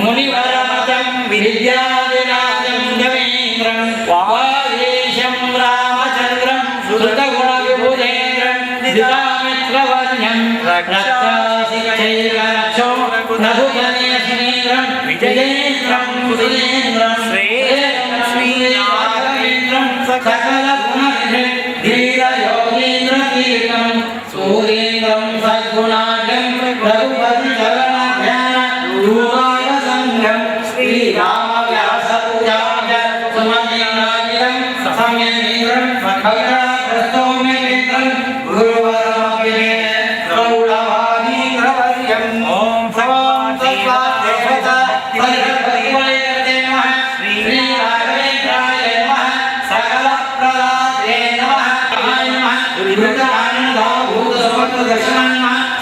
मुनिवरमतं विद्याविराजं देवेन्द्रं वागीशं रामचन्द्रं सुरगुणविभुधेन्द्रं दिवामित्रवर्ण्यं रक्षासिकैर्रक्षो रघुगणेशेन्द्रं विजयेन्द्रं सुरेन्द्रं श्रीराघवेन्द्रं सकलगुणनिधे धीरयोगीन्द्रकीर्तं सूरेन्द्रं सद्गुणाढ्यं रघुपतिचरणध्यानरूपाय सङ्गं श्रीरामव्यासपूजाय सुमतिनाजितं सम्यमीन्द्रं खगराप्रस्तोम्यमित्रं गुरुवरमपि प्रौढवादीन्द्रवर्यं ॐ भगवता परिहृतये नमः श्रीराघवेन्द्राय नमः सकलप्रदात्रे नमः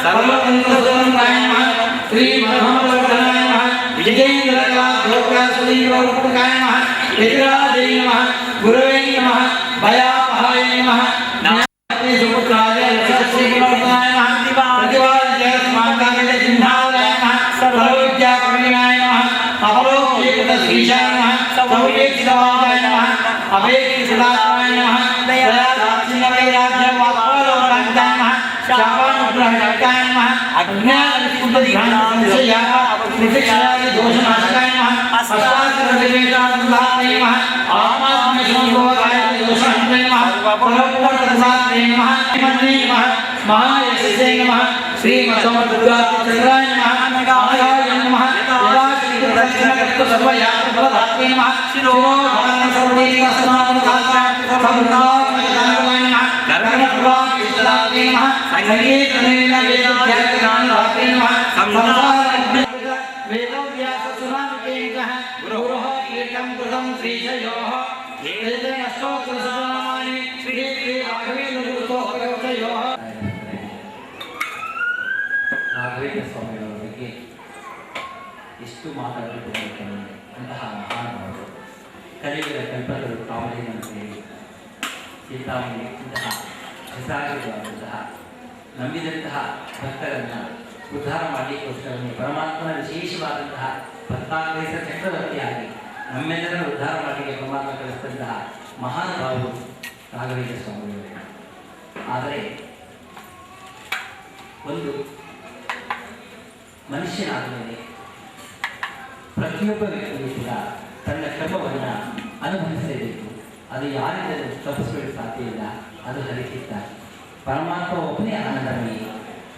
सर्वतन्त्रस्वरूपाय नमः श्रीमन्महावर्धनाय नमः विजयेन्द्रकाय नमः यतिराजै नमः गुरवे नमः भयापहाय नमः सुपुत्राय श्रीवर्धनाय नमः प्रतिवादजयस्माकाय सिंहाय नमः सर्वविद्याकर्मिणाय नमः अपरोक्षेकृतश्रीशाय नमः सौवेक्षितवाय नमः अवेक्षितदाय नमः दयादाक्षिण्यवैराग्यवाक्पालोकाय नमः शापानुग्रहकाय नमः अज्ञानविस्फुटदिघानसंशयाः निशिक्षाय दोषनाशकाय नमः अस्ताक्षरविवेकानन्दाय नमः आत्मात्मशोभोगाय दोषहन्त्रे नमः परमप्रसादे नमः मन्ये नमः महायशसे नमः श्रीमद्समर्दुर्गाचन्द्राय नमः नारायणाय नमः सर्वयात्रफलधात्रे नमः शिरोधारणसर्वैकस्नानदात्राय नमः कर्णप्रभाविष्टदात्रे नमः संगीतनेन वेदोध्यात्रे नमः वेदोव्याससुनामिकेकः गुरोः कीर्तं कृतं श्रीशयोः एतेन स्तोत्रसमानि श्री राघवेन्द्रगुरुतोः ರಾಘವೇಂದ್ರ ಸ್ವಾಮಿಯವರ ಬಗ್ಗೆ ಎಷ್ಟು ಮಾತಾಡಬೇಕು ಅಂತಹ ಮಹಾನುಭಾವರು ಕಲಿಯುಗದ ಕಲ್ಪತರು ಕಾಮಲಿನಂತೆಯೇ ಸೀತಾಮಣಿ ಇಂತಹ ಹೆಸರಾಗಿರುವಂತಹ ನಂಬಿದಂತಹ ಭಕ್ತರನ್ನು ಉದ್ಧಾರ ಮಾಡಲಿಕ್ಕೋಸ್ಕರ ಪರಮಾತ್ಮನ ವಿಶೇಷವಾದಂತಹ ಭಕ್ತಾಗ್ರೇಸ ಚಕ್ರವರ್ತಿಯಾಗಿ ನಮ್ಮೆಲ್ಲರನ್ನು ಉದ್ಧಾರ ಮಾಡಲಿಕ್ಕೆ ಪರಮಾತ್ಮ ಕಳಿಸಿದಂತಹ ಮಹಾನುಭಾವರು ರಾಘವೇಂದ್ರ ಸ್ವಾಮಿಯವರು. ಆದರೆ ಒಂದು ಮನುಷ್ಯನಾದ ಮೇಲೆ ಪ್ರತಿಯೊಬ್ಬ ವ್ಯಕ್ತಿಯೂ ಕೂಡ ತನ್ನ ಕರ್ಮವನ್ನು ಅನುಭವಿಸಲೇಬೇಕು. ಅದು ಯಾರಿಂದಲೂ ತಪ್ಪಿಸಲಿಕ್ಕೆ ಸಾಧ್ಯ ಇಲ್ಲ. ಅದು ಹರಿಕಿತ್ತ ಪರಮಾತ್ಮ ಒಬ್ಬನೇ ಆನಂದಮಯಿ.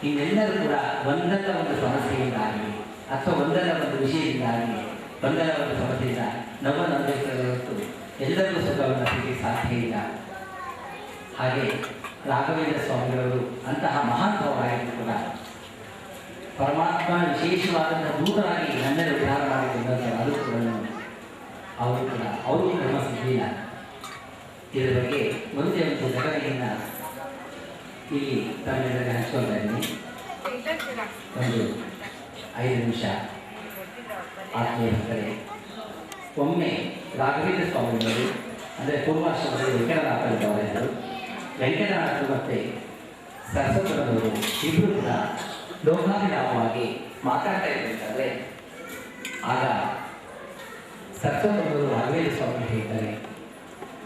ಇನ್ನೆಲ್ಲರೂ ಕೂಡ ಒಂದಲ್ಲ ಒಂದು ಸಮಸ್ಯೆಯಿಂದಾಗಲಿ ಅಥವಾ ಒಂದಲ್ಲ ಒಂದು ವಿಷಯದಿಂದಾಗಲಿ ಒಂದಲ್ಲ ಒಂದು ಸಮಸ್ಯೆಯಿಂದ ನಮ್ಮನ್ನು ಅನುಭವಿಸಲು ಎಲ್ಲರಿಗೂ ಸುಖವನ್ನು ಸಿಗಲಿಕ್ಕೆ ಸಾಧ್ಯ ಇಲ್ಲ. ಹಾಗೆ ರಾಘವೇಂದ್ರ ಸ್ವಾಮಿಗಳವರು ಅಂತಹ ಮಹಾನುಭಾವರಾಗಿದ್ದು ಕೂಡ ಪರಮಾತ್ಮ ವಿಶೇಷವಾದಂಥ ದೂತರಾಗಿ ನನ್ನೆಲ್ಲ ಉದ್ಧಾರ ಮಾಡಿಕೊಂಡಂಥ ಆಲೋಚನೆಗಳನ್ನು ಅವರು ನಮ್ಮ ಸಿದ್ಧಿಲ್ಲ. ಇದರ ಬಗ್ಗೆ ಒಂದೇ ಒಂದು ಘಟನೆಯನ್ನು ಇಲ್ಲಿ ತಮ್ಮೆಲ್ಲರಿಗೆ ಹಂಚ್ಕೊಳ್ತಾ ಇದ್ದೀನಿ. ಒಂದು 5 ನಿಮಿಷ ಆತ್ಮೀಯ ಭಕ್ತರೇ, ಒಮ್ಮೆ ರಾಘವೇಂದ್ರ ಸ್ವಾಮಿಗಳು ಅಂದರೆ ಪೂರ್ವಾಶ್ರಮದಲ್ಲಿ ವೆಂಕಟನಾಥರು ವೆಂಕಟನಾಥರು ಮತ್ತು ಸರಸ್ವತರವರು ಇಬ್ಬರು ಕೂಡ ಲೋಕಾಭಿರಾಮವಾಗಿ ಮಾತಾಡ್ತಾ ಇರಬೇಕಾದ್ರೆ ಆಗ ಸರಸ್ವತರವರು ರಾಘವೇಂದ್ರ ಸ್ವಾಮಿ ಹೇಳ್ತಾರೆ,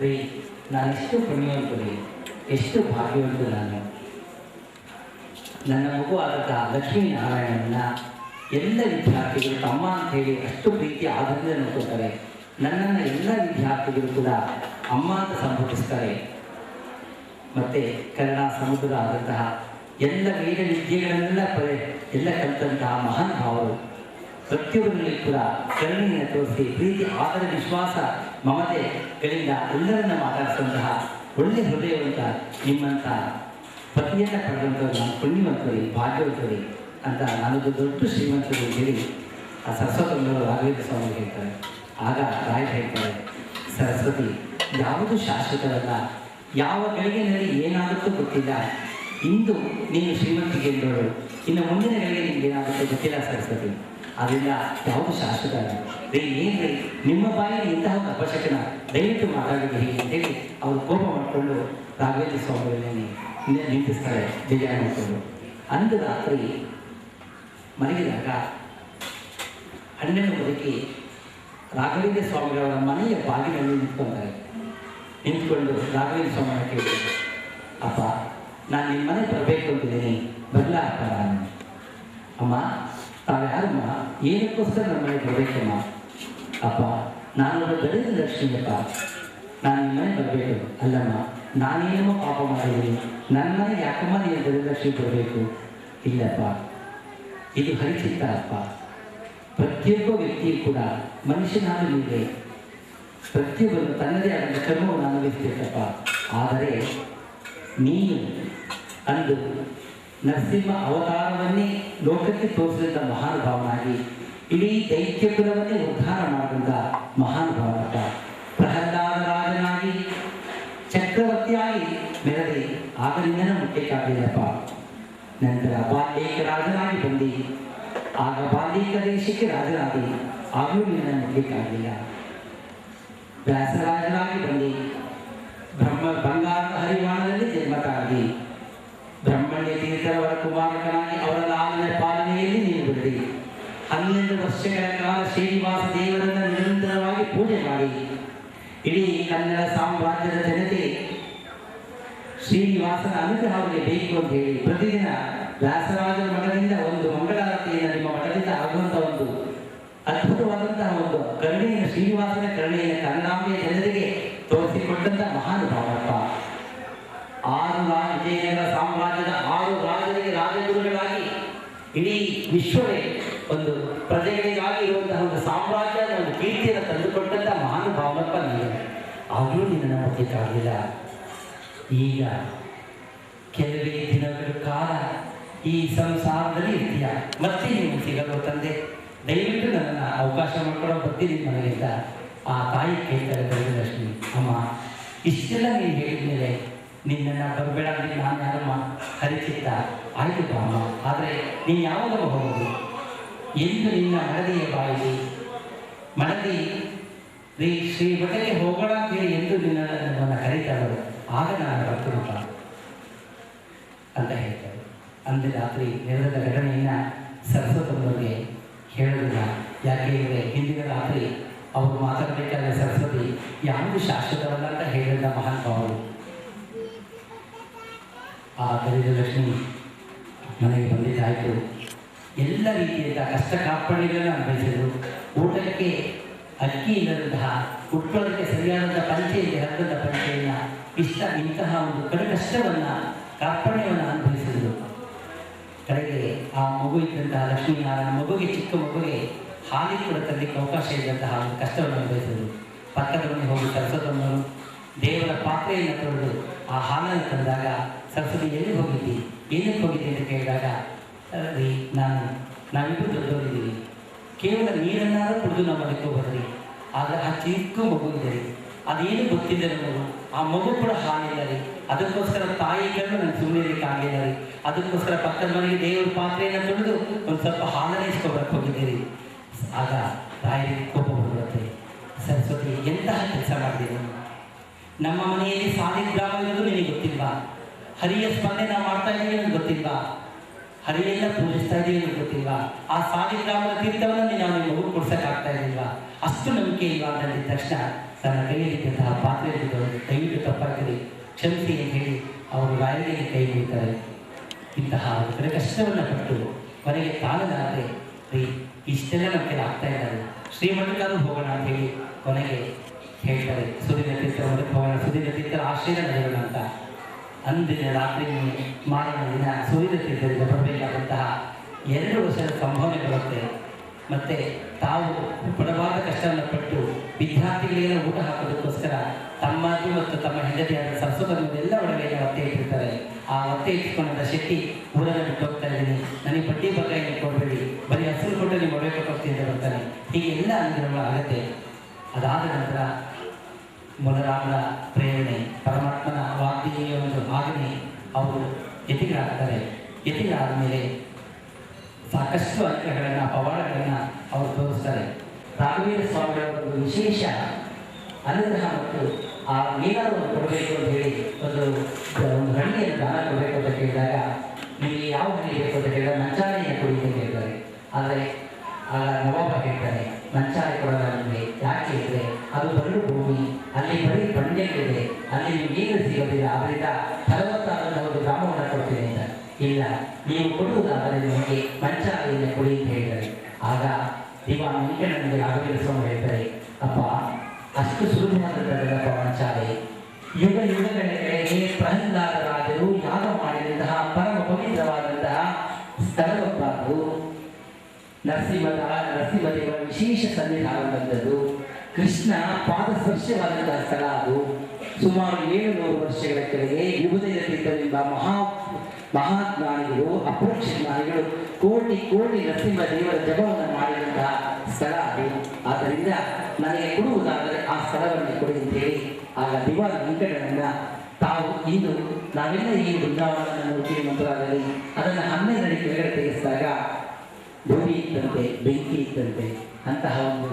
ರೀ ನಾನೆಷ್ಟು ಪುಣ್ಯವಂತರಿ, ಎಷ್ಟು ಭಾಗ್ಯವಂತ ನಾನು. ನನ್ನ ಮಗುವಾದಂತಹ ಲಕ್ಷ್ಮೀನಾರಾಯಣನ ಎಲ್ಲ ವಿದ್ಯಾರ್ಥಿಗಳು ತಮ್ಮ ಅಂತ ಹೇಳಿ ಅಷ್ಟು ಪ್ರೀತಿ ಆದರಿಂದ ನೋಡ್ಕೊಳ್ತಾರೆ. ನನ್ನನ್ನು ಎಲ್ಲ ವಿದ್ಯಾರ್ಥಿಗಳು ಕೂಡ ಅಮ್ಮ ಅಂತ ಸಂಬೋಧಿಸ್ತಾರೆ. ಮತ್ತು ಕನ್ನಡ ಸಮುದ್ರ ಆದಂತಹ ಎಲ್ಲ ವೇದ ವಿದ್ಯೆಗಳನ್ನೆಲ್ಲ ಎಲ್ಲ ಕಲಿತಂತಹ ಮಹಾನ್ ಭಾವರು ಪ್ರತಿಯೊಬ್ಬರಲ್ಲಿ ಕೂಡ ಕರುಣೆಯನ್ನು ತೋರಿಸಿ ಪ್ರೀತಿ ಆದರ ವಿಶ್ವಾಸ ಮಮತೆಗಳಿಂದ ಎಲ್ಲರನ್ನ ಮಾತಾಡಿಸುವಂತಹ ಒಳ್ಳೆಯ ಹೃದಯವಂತ ನಿಮ್ಮಂಥ ಪತಿಯನ್ನು ಪಡೆದಂಥವ್ರು ನಾನು ಪುಣ್ಯವಂತರಿ ಭಾಗ್ಯವಂತರಿ ಅಂತ ನಾನೊಂದು ದೊಡ್ಡ ಶ್ರೀಮಂತರು ಹೇಳಿ ಆ ಸರಸ್ವತಿಯವರು ರಾಘವೇಂದ್ರ ಸ್ವಾಮಿ ಹೇಳ್ತಾರೆ. ಆಗ ರಾಯರು ಹೇಳ್ತಾರೆ, ಸರಸ್ವತಿ ಯಾವುದು ಶಾಶ್ವತವಲ್ಲ, ಯಾವ ಗಳಿಗೆಯಲ್ಲಿ ಏನಾಗುತ್ತೋ ಗೊತ್ತಿಲ್ಲ. ಇಂದು ನೀನು ಶ್ರೀಮಂತಿಗೆ ಎಂದವರು, ಇನ್ನು ಮುಂದಿನ ಗಳಿಗೆ ನಿಮ್ಗೆ ಏನಾಗುತ್ತೋ ಗೊತ್ತಿಲ್ಲ ಸರಸ್ವತಿ. ಅದರಿಂದ ಯಾವುದು ಶಾಶ್ವತ ಅಲ್ಲ. ಏನ್ರಿ ನಿಮ್ಮ ಬಾಯಲ್ಲಿ ಇಂತಹ ಅವಶ್ಯಕನ ದಯವಿಟ್ಟು ಮಾತಾಡಿದ್ರೆ ಹೀಗೆ ಅಂತೇಳಿ ಅವರು ಕೋಪ ಮಾಡಿಕೊಂಡು ರಾಘವೇಂದ್ರ ಸ್ವಾಮಿಗಳನ್ನೇ ನಿಂತಿಸ್ತಾರೆ ಬೇಜಾರು ಮಾಡಿಕೊಂಡು. ಅಂದು ರಾತ್ರಿ ಮಲಗಿದಾಗ ಹಣ್ಣನ್ನು ಒದಗಿ ರಾಘವೇಂದ್ರ ಸ್ವಾಮಿಗಳವರ ಮನೆಯ ಬಾಗಿಲಲ್ಲಿ ನಿಂತ್ಕೊಂತಾರೆ. ನಿಂತ್ಕೊಂಡು ರಾಘವೇಂದ್ರ ಸ್ವಾಮಿನ ಕೇಳ್ತಾರೆ, ಅಪ್ಪ ನಾನು ನಿಮ್ಮ ಮನೆ ಬರಬೇಕು ಅಂತಿದ್ದೀನಿ, ಬರಲ ಅಪ್ಪ ನಾನು. ಅಮ್ಮ ತಾವ್ಯಾರಮ್ಮ, ಏನಕ್ಕೋಸ್ಕರ ನಮ್ಮ ಮನೆಗೆ ಬರಬೇಕಮ್ಮ? ಅಪ್ಪ ನಾನೊಬ್ಬ ದಲಿತ ಲಕ್ಷ್ಮಿಯಪ್ಪ, ನಾನು ನಿಮ್ಮ ಮನೆ ಬರಬೇಕು. ಅಲ್ಲಮ್ಮ ನಾನೇನೋ ಪಾಪ ಮಾಡಿದ್ದೀನಿ, ನನ್ನ ಮನೆಗೆ ಯಾಕಮ್ಮ ನೀನು ದಲಿತ ಲಕ್ಷ್ಮಿ ಬರಬೇಕು? ಇಲ್ಲಪ್ಪ, ಇದು ಹರಿಚಿತ್ತ ಅಪ್ಪ. ಪ್ರತಿಯೊಬ್ಬ ವ್ಯಕ್ತಿಯು ಕೂಡ ಮನುಷ್ಯನಾದ ಮೇಲೆ ಪ್ರತಿಯೊಬ್ಬರು ತನ್ನದೇ ಆದ ಕರ್ಮವನ್ನು ಅನುಭವಿಸಬೇಕಪ್ಪ. ಆದರೆ ನೀನು ಅಂದು ನರಸಿಂಹ ಅವತಾರವನ್ನೇ ಲೋಕಕ್ಕೆ ತೋರಿಸಿದಂಥ ಮಹಾನುಭಾವನಾಗಿ ಇಡೀ ದೈತ್ಯಕುಲವನ್ನೇ ಉದ್ಧಾರ ಮಾಡಿದಂಥ ಮಹಾನುಭಾವನಪ್ಪ. ಪ್ರಹ್ಲಾದ ರಾಜನಾಗಿ ಚಕ್ರವರ್ತಿಯಾಗಿ ಮೆರದೆ ಆಗಲಿಂದನೂ ಮುಖ್ಯಕ್ಕಾಗಲಿಲ್ಲಪ್ಪ. ನಂತರ ಬಾಲ್ಯೇಕ ರಾಜನಾಗಿ ಬಂದು ಆಗ ಬಾಲ್ಯೇಕ ದೇಶಕ್ಕೆ ರಾಜನಾಗಿ ಆಗಲೂ ನಿನ್ನ ಮುಖ್ಯಕ್ಕಾಗಲಿಲ್ಲ. ವ್ಯಾಸರಾಜನಾಗಿ ಬಂದು ಬಂಗಾರದ ಹರಿವಾಣದಲ್ಲಿ ಜನ್ಮ ತಾಗಿ ಬ್ರಹ್ಮಣ್ಯ ತೀರ್ಥರವರ ಕುಮಾರಕನಾಗಿ ಅವರ ಲಾಲನೆ ಪಾಲನೆಯಲ್ಲಿ ನೀನು ಬಿಡಿ 12 ವರ್ಷಗಳ ಕಾಲ ಶ್ರೀನಿವಾಸ ದೇವರನ್ನು ನಿರಂತರವಾಗಿ ಪೂಜೆ ಮಾಡಿ ಇಡೀ ಕನ್ನಡ ಸಾಮ್ರಾಜ್ಯದ ಜನತೆ ಶ್ರೀನಿವಾಸನ ಅನುಗ್ರಹವಾಗಿ ಬೇಕು ಅಂತ ಹೇಳಿ ಪ್ರತಿದಿನ ವ್ಯಾಸರಾಜನ ಮಠದಿಂದ ಒಂದು ಮಂಗಳಾರತಿಯನ್ನು ನಿಮ್ಮ ಮಠದಿಂದ ಆಗುವಂಥ ಒಂದು ಅದ್ಭುತವಾದಂತಹ ಒಂದು ಕರುಣೆಯನ್ನು, ಶ್ರೀನಿವಾಸನ ಕರುಣೆಯನ್ನು ಕನ್ನಡಾಂಬೆಯ ಜನರಿಗೆ ತೋರಿಸಿಕೊಟ್ಟಂಥ ಮಹಾನುಭಾವಪ್ಪ. 6 ವಿಜಯನಗರ ಸಾಮ್ರಾಜ್ಯದ 6 ರಾಜರಿಗೆ ರಾಜಗುರುಗಳಾಗಿ ಇಡೀ ವಿಶ್ವವೇ ಒಂದು ಪ್ರಜೆಗಳಿಗಾಗಿ ಇರುವಂತಹ ಒಂದು ಸಾಮ್ರಾಜ್ಯದ ಒಂದು ಕೀರ್ತಿಯನ್ನು ತಂದುಕೊಟ್ಟಂಥ ಮಹಾನುಭಾವನಪ್ಪ ನೀನು. ಆಗಲೂ ನಿನ್ನ ನಂಬಕ್ಕಾಗಲಿಲ್ಲ. ಈಗ ಕೆಲವೇ ದಿನಗಳ ಕಾಲ ಈ ಸಂಸಾರದಲ್ಲಿ ಇರ್ತೀಯ, ಮತ್ತೆ ನೀವು ಸಿಗಲು ತಂದೆ, ದಯವಿಟ್ಟು ನನ್ನನ್ನು ಅವಕಾಶ ಮಾಡ್ಕೊಳ್ಳೋ ಬರ್ತೀನಿ ಮನೆಯಿಂದ. ಆ ತಾಯಿ ಕೇಳ್ತಾರೆ ಗಜಲಕ್ಷ್ಮಿ, ಅಮ್ಮ ಇಷ್ಟೆಲ್ಲ ನೀನು ಹೇಳಿದ ಮೇಲೆ ನಿನ್ನನ್ನು ಬರಬೇಡ ಅಂದರೆ ನಾನು ಯಾರಮ್ಮ? ಹರಿಚಿತ್ತ ಆಯಿತು ಅಮ್ಮ, ಆದರೆ ನೀನು ಯಾವಾಗ ಹೋಗೋದು? ಎಂದು ನಿನ್ನ ಮಡದಿಯ ಬಾಯಿಲಿ ಮಡದಿ ಶ್ರೀ ಮಠಕ್ಕೆ ಹೋಗೋಣ ಅಂತೇಳಿ ಎಂದು ನಿನ್ನನ್ನು ಕರೀತಾರೋ ಆಗ ನಾನು ಬರ್ತೀನಪ್ಪ ಅಂತ ಹೇಳ್ತಾರೆ. ಅಂದು ರಾತ್ರಿ ನೆರೆದ ಘಟನೆಯನ್ನು ಸರಸ್ವತಮ್ಮನಿಗೆ ಹೇಳೋದಿಲ್ಲ. ಯಾಕೆ ಅಂದರೆ ಹಿಂದಿನ ರಾತ್ರಿ ಅವರು ಮಾತಾಡಬೇಕಾದ ಸರಸ್ವತಿ ಯಾವುದು ಶಾಶ್ವತವಲ್ಲ ಅಂತ ಹೇಳಿದ ಮಹಾನುಭಾವರು. ಆ ಗಜಲಕ್ಷ್ಮಿ ಮನೆಗೆ ಬಂದಿದ್ದಾಯಿತು. ಎಲ್ಲ ರೀತಿಯಾದ ಕಷ್ಟ ಕಾರ್ಪಣ್ಯಗಳನ್ನು ಅನುಭವಿಸಿದರು. ಊಟಕ್ಕೆ ಅಕ್ಕಿ ಇಲ್ಲದಂತಹ, ಉಟ್ಕೊಳ್ಳೋದಕ್ಕೆ ಸರಿಯಾದಂಥ ಪಂಚೆಯಲ್ಲಿ ಹರಿದಂಥ ಪಂಚೆಯನ್ನು ಇಂತಹ ಒಂದು ಕಡು ಕಷ್ಟವನ್ನು ಕಾರ್ಪಣ್ಯವನ್ನು ಅನುಭವಿಸಿದರು. ಕಡೆಗೆ ಆ ಮಗು ಇದ್ದಂತಹ ಲಕ್ಷ್ಮೀನಾರಾಯಣ ಮಗುಗೆ, ಚಿಕ್ಕ ಮಗುಗೆ ಹಾಲಿಗೆ ಕೂಡ ತರಲಿಕ್ಕೆ ಅವಕಾಶ ಇದ್ದಂತಹ ಒಂದು ಕಷ್ಟವನ್ನು ಅನುಭವಿಸಿದರು. ಪಕ್ಕದಲ್ಲಿ ಹೋಗಿ ಸರಸ್ವತಮ್ಮರು ದೇವರ ಪಾತ್ರೆಯನ್ನು ತೊಳೆದು ಆ ಹಾಲನ್ನು ತಂದಾಗ ಸರಸ್ವತಿ ಎಲ್ಲಿ ಹೋಗಿದ್ದಿ, ಏನಕ್ಕೆ ಹೋಗಿದ್ದೆ ಅಂತ ಕೇಳಿದಾಗ, ರೀ ನಾವಿಬ್ಬರು ದೊಡ್ಡವರಿದ್ದೀವಿ, ಕೇವಲ ನೀರನ್ನಾದರೂ ಕುಡಿದು ನಾವು ಅದಕ್ಕೆ ಹೋಗೋದ್ರಿ. ಆದರೆ ಆ ಚಿಕ್ಕ ಮಗು ಇದೆ ರೀ, ಅದೇನು ಗೊತ್ತಿದೆ ಮಗು, ಆ ಮಗು ಕೂಡ ಹಾಲಿಲ್ಲ ರೀ, ಅದಕ್ಕೋಸ್ಕರ ತಾಯಿಗಳನ್ನು ನಾನು ಸುಮ್ಮನೆ ಇರಲಿಕ್ಕಾಗಲಿಲ್ಲ ರೀ, ಅದಕ್ಕೋಸ್ಕರ ಪಕ್ಕದ ಮನೆಗೆ ದೇವರ ಪಾತ್ರೆಯನ್ನು ತೊಳೆದು ಒಂದು ಸ್ವಲ್ಪ ಹಾಲನ್ನು ಇಸ್ಕೊಬರಕ್ಕೆ ಹೋಗಿದ್ದೀರಿ. ಆಗ ತಾಯಿಗೆ ಕೋಪ ಬರುತ್ತೆ. ಸರಸ್ವತಿ ಎಂತಹ ಕೆಲಸ ಮಾಡಿದ್ದೀನಿ, ನಮ್ಮ ಮನೆಯಲ್ಲಿ ಸಾಲಿಗ್ರಾಮ ಇರೋದು ನಿನಗೆ ಗೊತ್ತಿಲ್ವಾ? ಹರಿಯ ಸ್ಪಂದನೆ ನಾವು ಮಾಡ್ತಾ ಇದ್ದೀವಿ ನನಗೆ ಗೊತ್ತಿಲ್ವಾ? ಹರಿಯೆಲ್ಲ ಪೂಜಿಸ್ತಾ ಇದ್ದೀವಿ ನನಗೆ ಗೊತ್ತಿಲ್ವಾ? ಆ ಸಾಲಿಗ್ರಾಮದ ತೀರ್ಥವನ್ನು ನೀನು ನಿಮ್ಮ ಮಗು ಕೊಡ್ಸೋಕ್ಕಾಗ್ತಾ ಇರಲಿಲ್ವಾ? ಅಷ್ಟು ನಂಬಿಕೆ ಇಲ್ವಾ ಅಂದಿದ್ದ ತಕ್ಷಣ ತನ್ನ ಕೈಯಲ್ಲಿದ್ದಂತಹ ಪಾತ್ರೆ ದಯವಿಟ್ಟು ತಪ್ಪಾಗ್ತದೆ, ಕ್ಷಮಿಸಿ ಅಂತ ಹೇಳಿ ಅವರು ರಾಯರಿಗೆ ಕೈ ಮುಗಿತಾರೆ. ಇಂತಹ ಕಡೆ ಕಷ್ಟವನ್ನು ಪಟ್ಟು ಮನೆಗೆ ತಾಳಲಾದರೆ ರೀ ಇಷ್ಟೆಲ್ಲ ನಮ್ಮ ಕೈಲಿ ಆಗ್ತಾ ಇದ್ದಾರೆ, ಶ್ರೀಮಠಕ್ಕಾದ್ರೂ ಹೋಗೋಣ ಅಂತ ಹೇಳಿ ಕೊನೆಗೆ ಹೇಳ್ತಾರೆ, ಸುದಿನ ತೀರ್ಥ ಹೊರಗೆ ಹೋಗೋಣ, ಸುದಿನ ತೀರ್ಥರ ಆಶ್ರಯ ನಡೆಯೋಣ ಅಂತ. ಅಂದಿನ ರಾತ್ರಿ ಮಾರನ ದಿನ ಸುದಿನ ತೀರ್ಥದಿಂದ ಬರಬೇಕಾದಂತಹ 2 ವರ್ಷದ ಸಂಭಾವನೆ ಬರುತ್ತೆ. ಮತ್ತು ತಾವು ಪಡಬಾದ ಕಷ್ಟವನ್ನು ಪಟ್ಟು ವಿದ್ಯಾರ್ಥಿಗಳಿಗೆ ಊಟ ಹಾಕೋದಕ್ಕೋಸ್ಕರ ತಮ್ಮದು ಮತ್ತು ತಮ್ಮ ಹೆಂಡತಿಯಾದ ಸರಸ್ವತಮ್ಮನೆಲ್ಲ ಒಳಗೆಲ್ಲ ಒತ್ತೆ ಇಟ್ಟಿರ್ತಾರೆ. ಆ ಒತ್ತೆ ಇಟ್ಕೊಂಡ ಶೆಟ್ಟಿ ಊರನ್ನು ಬಿಟ್ಟು ಹೋಗ್ತಾ ಇದ್ದೀನಿ, ನನಗೆ ಬಡ್ಡಿ ಬಕಾಯಿ ಕೊಡಬೇಡಿ, ಬರೀ ಹಸಿರು ಕೊಟ್ಟು ನೀವು ಒಡವೆ ಕೊಟ್ಟು ಅಂತ ಬರ್ತಾನೆ. ಹೀಗೆ ಎಲ್ಲ ಅನುಗ್ರಹಗಳು ಆಗುತ್ತೆ. ಅದಾದ ನಂತರ ಮೊಲರಾಮನ ಪ್ರೇರಣೆ, ಪರಮಾತ್ಮನ ವಾಗ್ದೇವಿಯ ಒಂದು ಆಜ್ಞೆ, ಅವರು ಯತಿಗಳಾಗ್ತಾರೆ. ಯತಿಗಳಾದ ಮೇಲೆ ಸಾಕಷ್ಟು ಅನುಗ್ರಹಗಳನ್ನು, ಪವಾಡಗಳನ್ನು ಅವರು ತೋರಿಸ್ತಾರೆ. ರಾಘವೇಂದ್ರ ಸ್ವಾಮಿಗಳ ಒಂದು ವಿಶೇಷ ಅನುಗ್ರಹ ಮತ್ತು ಆ ಏನಾದರೂ ಒಂದು ಕೊಡಬೇಕು ಅಂತ ಹೇಳಿ ಒಂದು ಹಣ್ಣಿಯನ್ನು ದಾನ ಕೊಡಬೇಕು ಅಂತ ಕೇಳಿದಾಗ, ನಿಮಗೆ ಯಾವ ಹಣ್ಣಿ ಬೇಕು ಅಂತ ಹೇಳಿದಾಗ ನಂಚಾನೆಯನ್ನು ಕೊಡಿ ಅಂತ ಹೇಳ್ತಾರೆ. ಆದರೆ ಆಗ ನವಾಬ ಹೇಳ್ತಾರೆ, ಮಂಚಾಲೆ ಕೊಡಲ್ಲ ನಿಮಗೆ, ಯಾಕೆ ಇದ್ರೆ ಅದು ಬರಡು ಭೂಮಿ, ಅಲ್ಲಿ ಬರೀ ಬಂಡೆಗಳಿದೆ, ಅಲ್ಲಿ ನಿಮ್ಗೆ ಏನು ಸಿಗೋದಿಲ್ಲ, ಅದರಿಂದ ಫಲವತ್ತಾದ ಒಂದು ಗ್ರಾಮವನ್ನು ಕೊಡ್ತೀನಿ ಅಂತ. ಇಲ್ಲ, ನೀವು ಕೊಡುವುದಾದರೆ ನಿಮಗೆ ಮಂಚಾಲೆಯನ್ನು ಕೊಡಿ ಅಂತ ಹೇಳಿದ್ದಾರೆ. ಆಗ ದಿವಾನ್ ವೆಂಕಣ್ಣನಿಗೆ ರಾಘವೇಂದ್ರ ಸ್ವಾಮಿ ಹೇಳ್ತಾರೆ, ಅಪ್ಪ ಅಷ್ಟು ಸುಲಭವಾದದ್ದಲ್ಲಪ್ಪ ಮಂಚಾಲೆ. ಯುಗ ಯುಗಗಳ ಕೆಳಗೆ ಪ್ರಹ್ಲಾದ ರಾಜರು ಯಾಗ ಮಾಡಿದಂತಹ ಪರಮ ಪವಿತ್ರವಾದಂತಹ ಸ್ಥಳವಪ್ಪಾದು. ನರಸಿಂಹದೇವರ ವಿಶೇಷ ಸನ್ನಿಧಾನವಾದದ್ದು, ಕೃಷ್ಣ ಪಾದ ಸ್ಪರ್ಶವಾದಂತಹ ಸ್ಥಳ ಅದು. ಸುಮಾರು 700 ವರ್ಷಗಳ ಕೆಳಗೆ ಯುಗದೈದ ತೀರ್ಥವೆಂಬ ಮಹಾಜ್ಞಾನಿಗಳು, ಅಪರೋಕ್ಷ ಜ್ಞಾನಿಗಳು ಕೋಟಿ ಕೋಟಿ ನರಸಿಂಹದೇವರ ಜಪವನ್ನು ಮಾಡಿದಂತಹ ಸ್ಥಳ ಅದು. ಆದ್ದರಿಂದ ನನಗೆ ಕೊಡುವುದಾದರೆ ಆ ಸ್ಥಳವನ್ನು ಕೊಡಿ ಅಂತೇಳಿ ಆಗ ದಿವಾನ್ ವೆಂಕಟರಮಣ ತಾವು ಇಂದು ನಾವೆಲ್ಲ ಈ ವೃಂದಾವನವನ್ನು ನೋಡ್ತೀವಿ ಮಂತ್ರಾಲಯದಲ್ಲಿ, ಅದನ್ನು 12 ಅಡಿ ಕೆಳಗಡೆ ತೆಗೆಸಿದಾಗ ಧೂಳಿ ಇತ್ತಂತೆ, ಬೆಂಕಿ ಇತ್ತಂತೆ. ಅಂತಹ ಒಂದು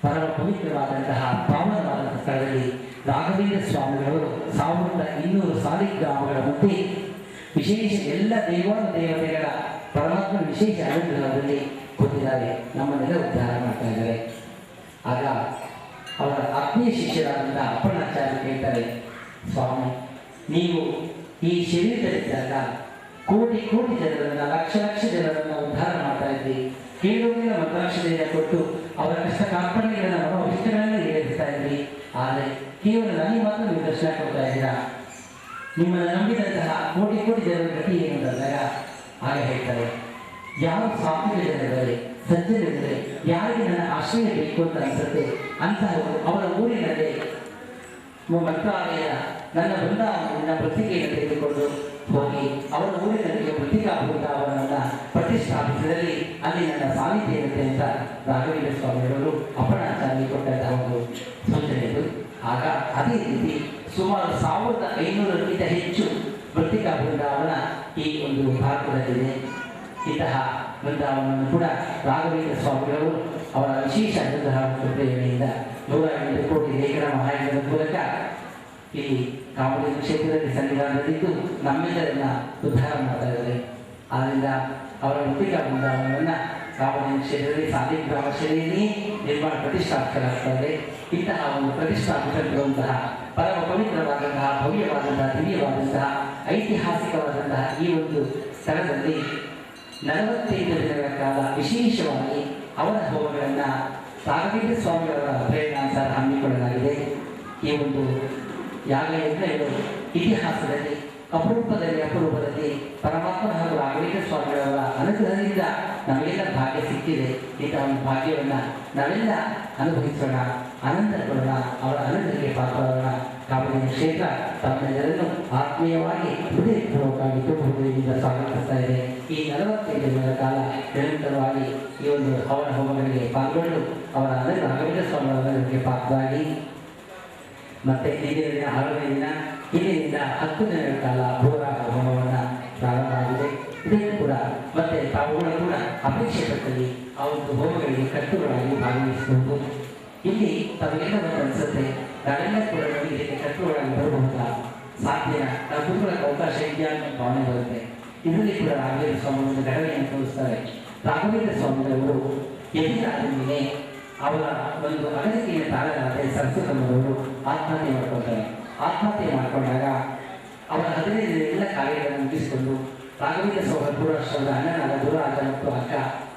ಪರಮ ಪವಿತ್ರವಾದಂತಹ ಪಾವನವಾದಂತಹ ಸ್ಥಳದಲ್ಲಿ ರಾಘವೇಂದ್ರ ಸ್ವಾಮಿಗಳವರು 1200 ಸಾಲಿಗ್ರಾಮಗಳ ಮಧ್ಯೆ ವಿಶೇಷ ಎಲ್ಲ ದೇವತೆಗಳ ಪರಮಾತ್ಮ ವಿಶೇಷ ಅನುಗ್ರಹದಲ್ಲಿ ಕೂತಿದ್ದಾರೆ, ನಮ್ಮನ್ನೆಲ್ಲ ಉದ್ಧಾರ ಮಾಡ್ತಾ ಇದ್ದಾರೆ. ಆಗ ಅವರ ಆತ್ಮೀಯ ಶಿಷ್ಯರಾದಂತಹ ಅಪ್ಪಣ್ಣಾಚಾರ್ಯ ಕೇಳ್ತಾರೆ, ಸ್ವಾಮಿ ನೀವು ಈ ಶರೀರದಲ್ಲಿದ್ದಾಗ ಕೋಟಿ ಕೋಟಿ ಜನರನ್ನ, ಲಕ್ಷ ಲಕ್ಷ ಜನರನ್ನ ಉದ್ಧಾರ ಮಾಡ್ತಾ ಇದ್ರಿ, ಕೇಳುವುದಿಲ್ಲ ಮಂತ್ರಾಕ್ಷತೆಯನ್ನು ಕೊಟ್ಟು ಅವರ ಕಷ್ಟ ಕಾರ್ಪಣ್ಯಗಳನ್ನ ಮನೋಭಿಷ್ಟಗಳನ್ನ ಈಡೇರಿಸ್ತಾ ಇದ್ರಿ. ಆದರೆ ಕೇವಲ ನನಗೆ ಮಾತ್ರ ನೀವು ದರ್ಶನ ಕೊಡ್ತಾ ಇದ್ದೀರಾ, ನಿಮ್ಮನ್ನು ನಂಬಿದಂತಹ ಕೋಟಿ ಕೋಟಿ ಜನರ ಗತಿ ಏನು ಅಂದಾಗ ಆಗ ಹೇಳ್ತಾರೆ, ಯಾವ ಸಾತ್ವಿಕ ಜನರಿದ್ದಾರೆ, ಸಜ್ಜನಿದ್ದಾರೆ, ಯಾರಿಗೆ ನನ್ನ ಆಶ್ರಯ ಬೇಕು ಅಂತ ಅನ್ಸುತ್ತೆ ಅಂತಹವರು ಅವರ ಊರಿನಲ್ಲಿ ಮಂತ್ರಾಲಯ ನನ್ನ ಬೃಂದಾವನದಿಂದ ಪ್ರತಿಕೆಯನ್ನು ತೆಗೆದುಕೊಂಡು ಹೋಗಿ ಅವರ ಊರಿನಲ್ಲಿ ಪ್ರತಿಕಾ ಬೃಂದಾವನವನ್ನು ಪ್ರತಿಷ್ಠಾಪಿಸಿದಲ್ಲಿ ಅಲ್ಲಿ ನನ್ನ ಸಾನ್ನಿಧ್ಯ ಇರುತ್ತೆ ಅಂತ ರಾಘವೇಂದ್ರ ಸ್ವಾಮಿಗಳು ಅಪ್ಪಣ್ಣಾಚಾರ್ಯ ಕೊಟ್ಟಂತಹ ಒಂದು ಸೂಚನೆಗಳು. ಆಗ ಅದೇ ರೀತಿ ಸುಮಾರು 1500ಕ್ಕಿಂತ ಹೆಚ್ಚು ಪ್ರತಿಕಾ ಬೃಂದಾವನ ಈ ಒಂದು ಭಾರತದಲ್ಲಿದೆ. ಇಂತಹ ಬೃಂದಾವನವನ್ನು ಕೂಡ ರಾಘವೇಂದ್ರ ಸ್ವಾಮಿಗಳು ಅವರ ವಿಶೇಷ ಅನುಗ್ರಹ ಮತ್ತು ಪ್ರೇರಣೆಯಿಂದ 108 ಕೋಟಿ ಲೇಖನ ಮಹಾಯಜ್ಞದ ಮೂಲಕ ಈ ಕಾಮಡಿ ಕ್ಷೇತ್ರದಲ್ಲಿ ಸನ್ನಿಧಾನದಲ್ಲಿದ್ದು ನಮ್ಮೆಲ್ಲರನ್ನ ಉದ್ಧಾರ ಮಾಡ್ತಾ ಇದ್ದಾರೆ. ಆದ್ದರಿಂದ ಅವರ ಪ್ರತಿಕಾ ಬೃಂದಾವನವನ್ನು ಕಾಮಡಿ ಕ್ಷೇತ್ರದಲ್ಲಿ ಸಾಲಿಗ್ರಾಮ ಶೈಲಿಯಲ್ಲಿ ನಿರ್ಮಾಣ ಪ್ರತಿಷ್ಠಾಪಿಸಲಾಗ್ತದೆ. ಇಂತಹ ಒಂದು ಪ್ರತಿಷ್ಠಾಪಿಸಿರುವಂತಹ ಪರಮ ಪವಿತ್ರವಾದಂತಹ ಭವ್ಯವಾದಂತಹ ದಿವ್ಯವಾದಂತಹ ಐತಿಹಾಸಿಕವಾದಂತಹ ಈ ಒಂದು ಸ್ಥಳದಲ್ಲಿ 45 ದಿನಗಳ ಕಾಲ ವಿಶೇಷವಾಗಿ ಅವರ ಹೋಮಗಳನ್ನು ರಾಘವೇಂದ್ರ ಸ್ವಾಮಿಯವರ ಪ್ರೇರಣಾನುಸಾರ ಹಮ್ಮಿಕೊಳ್ಳಲಾಗಿದೆ. ಈ ಒಂದು ಯಾಗ ಯಜ್ಞಗಳು ಇತಿಹಾಸದಲ್ಲಿ ಅಪರೂಪದಲ್ಲಿ ಪರಮಾತ್ಮ ಹಾಗೂ ರಾಘವೇಂದ್ರ ಸ್ವಾಮಿಯವರ ಅನುಗ್ರಹದಿಂದ ನಮಗೆಲ್ಲ ಭಾಗ್ಯ ಸಿಕ್ಕಿದೆ. ಇಂತಹ ಒಂದು ಭಾಗ್ಯವನ್ನು ನಾವೆಲ್ಲ ಅನುಭವಿಸೋಣ, ಆನಂದಪಡೋಣ, ಅವರ ಅನುಗ್ರಹಕ್ಕೆ ಪಾತ್ರರಾಗೋಣ. ಕಾಮಡಿ ಕ್ಷೇತ್ರ ತಮ್ಮೆಲ್ಲರನ್ನು ಆತ್ಮೀಯವಾಗಿ ಹೃದಯಪೂರ್ವಕವಾಗಿ ಹೃದಯದಿಂದ ಸ್ವಾಗತಿಸ್ತಾ ಇದೆ. ಈ 45 ದಿನಗಳ ಕಾಲ ನಿರಂತರವಾಗಿ ಈ ಒಂದು ಹವನ ಹೋಮಗಳಿಗೆ ಪಾಲ್ಗೊಂಡು ಅವರ ರಾಘವೇಂದ್ರ ಸ್ವಾಮಿಯವರ ಅನುಗ್ರಹಕ್ಕೆ ಪಾತ್ರರಾಗಿ ಮತ್ತೆ ಇಂದಿನ ದಿನ 6ನೇ ದಿನ, ಇಂದಿನಿಂದ 10 ದಿನಗಳ ಕಾಲ ಭೂರಾಗ ಹೋಮವನ್ನು ಪ್ರಾರಂಭ ಆಗಿದೆ. ಇದನ್ನು ಕೂಡ ಮತ್ತೆ ತಾವುಗಳು ಕೂಡ ಅಪೇಕ್ಷೆ ಪಟ್ಟಲ್ಲಿ ಆ ಒಂದು ಹೋಮಗಳಿಗೆ ಕರ್ತುಗಳಾಗಿ ಭಾಗವಹಿಸಬಹುದು. ಇಲ್ಲಿ ತಮಗೆಲ್ಲ ಒಂದು ಅನಿಸುತ್ತೆ, ನಾವೆಲ್ಲ ಕೂಡ ನಮಗೆ ಇದಕ್ಕೆ ಕರ್ತುಗಳಾಗಿ ಬರಬಹುದಾ, ಸಾಧ್ಯ, ನಾವು ಕೂತ್ಕೊಳ್ಳೋಕೆ ಅವಕಾಶ ಇದೆಯಾ ಅನ್ನೋ ಭಾವನೆ ಬರುತ್ತೆ. ಇದರಲ್ಲಿ ಕೂಡ ರಾಘವೇಂದ್ರ ಸ್ವಾಮಿ ಒಂದು ಘಟನೆಯನ್ನು ತೋರಿಸ್ತಾರೆ. ರಾಘವೇಂದ್ರ ಸ್ವಾಮಿಗಳವರು ಎದುರಾದ ಮೇಲೆ ಅವರ ಒಂದು ಅಗಲಿಕೆಯನ್ನು ತಾಳಲಾದೆ ಸರಸ್ವತಮ್ಮನವರು ಆತ್ಮಹತ್ಯೆ ಮಾಡ್ಕೊಳ್ತಾರೆ. ಆತ್ಮಹತ್ಯೆ ಮಾಡಿಕೊಂಡಾಗ ಅವರ 15 ಎಲ್ಲ ಕಾರ್ಯಗಳನ್ನು ಮುಗಿಸಿಕೊಂಡು ರಾಘವೇಂದ್ರ ಸ್ವಾಮಿ ಪೂರ್ವಾಶ್ರಮದ ಅಣ್ಣನಾದ ಗುರುರಾಜ ಮತ್ತು ಅಕ್ಕ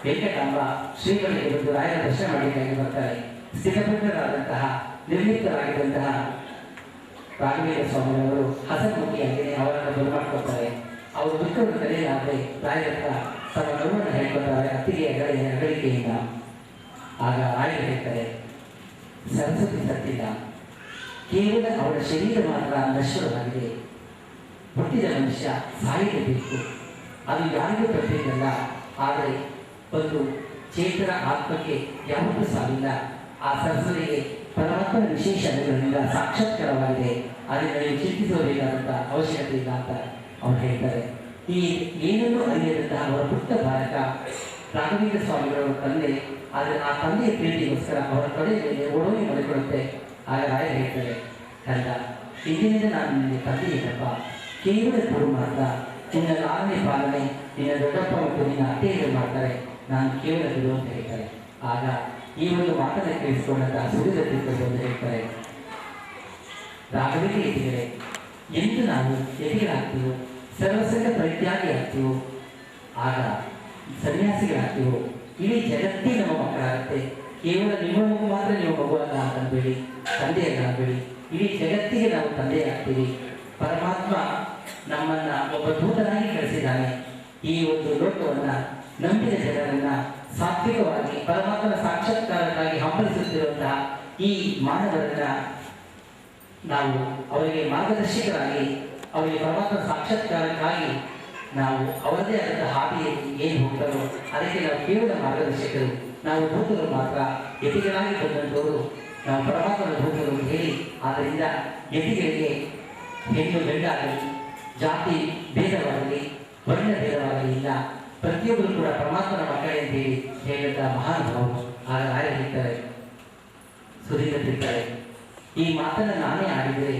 ವೆಂಕಟಾಂಬ ಶ್ರೀಗಳಿಗೆ ಬಂದು ರಾಯರ ದರ್ಶನ ಮಾಡಲಿಕ್ಕಾಗಿ ಬರ್ತಾರೆ. ಸ್ಥಿತಪ್ರಜ್ಞರಾದಂತಹ ನಿರ್ಮಿತರಾಗಿದ್ದಂತಹ ರಾಘವೇಂದ್ರ ಸ್ವಾಮಿಯವರು ಹಸನ್ಮುಖಿಯಾಗಿ ಅವರನ್ನು ಬರಮಾಡ್ಕೊಳ್ತಾರೆ. ಅವರು ದುಃಖವನ್ನು ಕರೆಯಲಾದರೆ ರಾಯರ ತಮ್ಮ ನೋವನ್ನು ಹೇಳ್ಕೊಳ್ತಾರೆ ಅತ್ತಿಗೆಯ ಅಗಳಿಕೆಯಿಂದ. ಆಗ ರಾಯರು ಹೇಳ್ತಾರೆ, ಸರಸ್ವತಿ ಸತ್ತಿಲ್ಲ, ಕೇವಲ ಅವಳ ಶರೀರ ಮಾತ್ರ ನಶ್ವರವಾಗಿದೆ. ಹುಟ್ಟಿದ ಮನುಷ್ಯ ಸಾಯಲೇಬೇಕು, ಅದು ಯಾರಿಗೂ ತಪ್ಪಿದ್ದಲ್ಲ. ಆದರೆ ಒಂದು ಚೇತನ ಆತ್ಮಕ್ಕೆ ಯಾವತ್ತೂ ಸಾವಿಲ್ಲ. ಆ ಸರಸ್ವತಿಗೆ ಪರಮಾತ್ಮನ ವಿಶೇಷ ಅನುಗ್ರಹದಿಂದ ಸಾಕ್ಷಾತ್ಕಾರವಾಗಿದೆ. ಅದರಿಂದ ನೀವು ಚಿಂತಿಸಬೇಕಾದಂಥ ಅವಶ್ಯಕತೆ ಇಲ್ಲ ಅಂತ ಅವ್ರು ಹೇಳ್ತಾರೆ. ಈ ಏನನ್ನೂ ಅರಿಯದಂತಹ ಅವರ ಪುಟ್ಟ ಬಾಲಕ ರಾಘವೇಂದ್ರ ಸ್ವಾಮಿಗಳವರ ತಂದೆ, ಆದರೆ ಆ ತಂದೆಯ ಪ್ರೀತಿಗೋಸ್ಕರ ಅವರ ತೊಡೆ ಮೇಲೆ ಒಡವೆ ಮಳೆಕೊಡುತ್ತೆ. ಆಗ ರಾಯ ಹೇಳ್ತಾರೆ, ಕಂದ, ಇಂದಿನಿಂದ ನಾನು ನಿಮಗೆ ತಂದೆ ಏನಪ್ಪ, ಕೇವಲ ಗುರು ಮಾತ್ರ, ನಿನ್ನ 6ನೇ ಪಾಲನೆ ನಿನ್ನ ದೊಡ್ಡಪ್ಪ ಮತ್ತು ನಿನ್ನ ಅತ್ತೆಯರು ಮಾಡ್ತಾರೆ, ನಾನು ಕೇವಲ ಗುರು ಅಂತ ಹೇಳ್ತಾರೆ. ಆಗ ಈ ಒಂದು ಮಾತನ್ನು ಕೇಳಿಸಿಕೊಂಡಂತಹ ಸುರಿದ ತೀರ್ಥರು ಹೇಳ್ತಾರೆ, ರಾಘವೇಂದ್ರ ಯತಿಗಳೇ, ಎಂದು ನಾವು ಯತಿಗಳಾಗ್ತೀವೋ, ಸರ್ವಸಂಗ ಪರಿತ್ಯಾಗಿ ಆಗ್ತೀವೋ, ಆಗ ಸನ್ಯಾಸಿಗಳಾಗ್ತೀವೋ, ಇಡೀ ಜಗತ್ತೇ ನಮ್ಮ ಮಕ್ಕಳಾಗುತ್ತೆ. ಕೇವಲ ನಿಮ್ಮ ಮಗು ಮಾತ್ರ ನೀವು ಮಗುವಲ್ಲ ಅಂತಂದೇಳಿ, ತಂದೆಯಲ್ಲ ಅಂತೇಳಿ, ಇಡೀ ಜಗತ್ತಿಗೆ ನಾವು ತಂದೆ ಆಗ್ತೀವಿ. ಪರಮಾತ್ಮ ನಮ್ಮನ್ನ ಒಬ್ಬ ದೂತನಾಗಿ ಕಳಿಸಿದ್ದಾನೆ. ಈ ಒಂದು ಲೋಕವನ್ನ ನಂಬಿದ ಜನರನ್ನ ಸಾತ್ವಿಕವಾಗಿ ಪರಮಾತ್ಮನ ಸಾಕ್ಷಾತ್ಕಾರಕ್ಕಾಗಿ ಹಂಬಲಿಸುತ್ತಿರುವಂತಹ ಈ ಮಾನವರನ್ನ ನಾವು ಅವರಿಗೆ ಮಾರ್ಗದರ್ಶಕರಾಗಿ, ಅವರಿಗೆ ಪರಮಾತ್ಮನ ಸಾಕ್ಷಾತ್ಕಾರಕ್ಕಾಗಿ ನಾವು ಅವರದೇ ಆದಂತಹ ಹಾದಿಯಲ್ಲಿ ಏನು ಹೋಗ್ತಾರೋ ಅದಕ್ಕೆ ನಾವು ಕೇವಲ ಮಾರ್ಗದರ್ಶಕರು. ನಾವು ದೂತರು ಮಾತ್ರ, ಯತಿಗಳಾಗಿ ಬಂದಂಥವರು ನಾವು ಪರಮಾತ್ಮನ ದೂತರು ಅಂತ ಹೇಳಿ. ಆದ್ದರಿಂದ ಯತಿಗಳಿಗೆ ಹೆಣ್ಣು ಗಂಡಾಗಲಿ, ಜಾತಿ ಭೇದವಾಗಲಿ, ವರ್ಣ ಭೇದವಾಗಲಿ ಇಲ್ಲ, ಪ್ರತಿಯೊಬ್ಬರು ಕೂಡ ಪರಮಾತ್ಮನ ಮಕ್ಕಳೇ ಅಂತೇಳಿ ಹೇಳಿದ ಮಹಾನುಭಾವರು. ಆಗ ಯಾರು ಹೇಳ್ತಾರೆ, ಸುರಿಯುತ್ತಿರ್ತಾರೆ, ಈ ಮಾತನ್ನು ನಾನೇ ಆಡಿದರೆ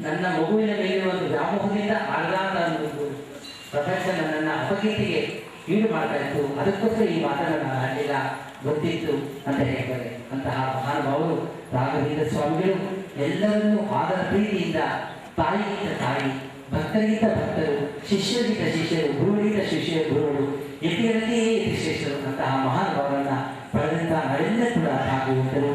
ನನ್ನ ಮಗುವಿನ ಮೇಲೆ ಒಂದು ವ್ಯಾಮೋಹದಿಂದ ಆಡಲಾದ ಒಂದು ಪ್ರಪಂಚ ನನ್ನನ್ನು ಅಪಕೀರ್ತಿಗೆ ಈಡು ಮಾಡ್ತಾ ಇತ್ತು, ಅದಕ್ಕೋಸ್ಕರ ಈ ಮಾತನ್ನು ನಾನು ಆಡಲಿಲ್ಲ, ಗೊತ್ತಿತ್ತು ಅಂತ ಹೇಳ್ತಾರೆ. ಅಂತಹ ಮಹಾನುಭಾವರು ರಾಘವೇಂದ್ರ ಸ್ವಾಮಿಗಳು ಎಲ್ಲರನ್ನೂ ಆದರ ಪ್ರೀತಿಯಿಂದ ತಾಯಿಗಿಂತ ತಾಯಿ, ಭಕ್ತರಿಗಿಂತ ಭಕ್ತರು, ಶಿಷ್ಯರಿಗಿಂತ ಶಿಷ್ಯರು, ಗುರುಗಳಿಗಿಂತ ಶಿಷ್ಯರು, ಗುರುಗಳು, ಯತಿಗಳಲ್ಲಿಯೇ ಯತಿ ಶ್ರೇಷ್ಠರು ಅಂತಹ ಮಹಾನುಭಾವರನ್ನ ಪಡೆದಂತಹ ನಾವೆಲ್ಲ ಕೂಡ ಭಾಗವಹಿಸಿದರು.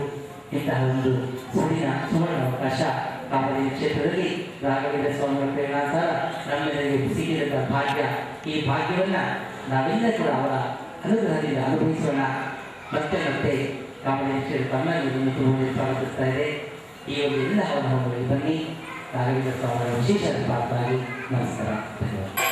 ಇಂತಹ ಒಂದು ಸುವರ್ಣ ಅವಕಾಶ ಕಾವಲಿ ಕ್ಷೇತ್ರದಲ್ಲಿ ರಾಘವೇಂದ್ರ ಸ್ವಾಮಿಗಳ ಪ್ರೇರಣಾಸಾರ ನಮ್ಮೆಲ್ಲರಿಗೂ ಸಿಕ್ಕಿದಂತಹ ಭಾಗ್ಯ. ಈ ಭಾಗ್ಯವನ್ನ ನಾವೆಲ್ಲ ಕೂಡ ಅವರ ಅನುಗ್ರಹದಿಂದ ಅನುಭವಿಸೋಣ. ಮತ್ತೆ ಮತ್ತೆ ಕಾವಲಿ ಕ್ಷೇತ್ರ ತಮ್ಮನ್ನು ಸ್ವಾಗತಿಸ್ತಾ ಇದೆ. ಈ ಒಂದು ಎಲ್ಲ ಹವನಗಳಲ್ಲಿ ಬನ್ನಿ. ರಾಘವೇಂದ್ರ ಸ್ವಾಮಿಗಳ ವಿಶೇಷ ಪ್ರಾರ್ಥನೆ. ನಮಸ್ಕಾರ. ಧನ್ಯವಾದ.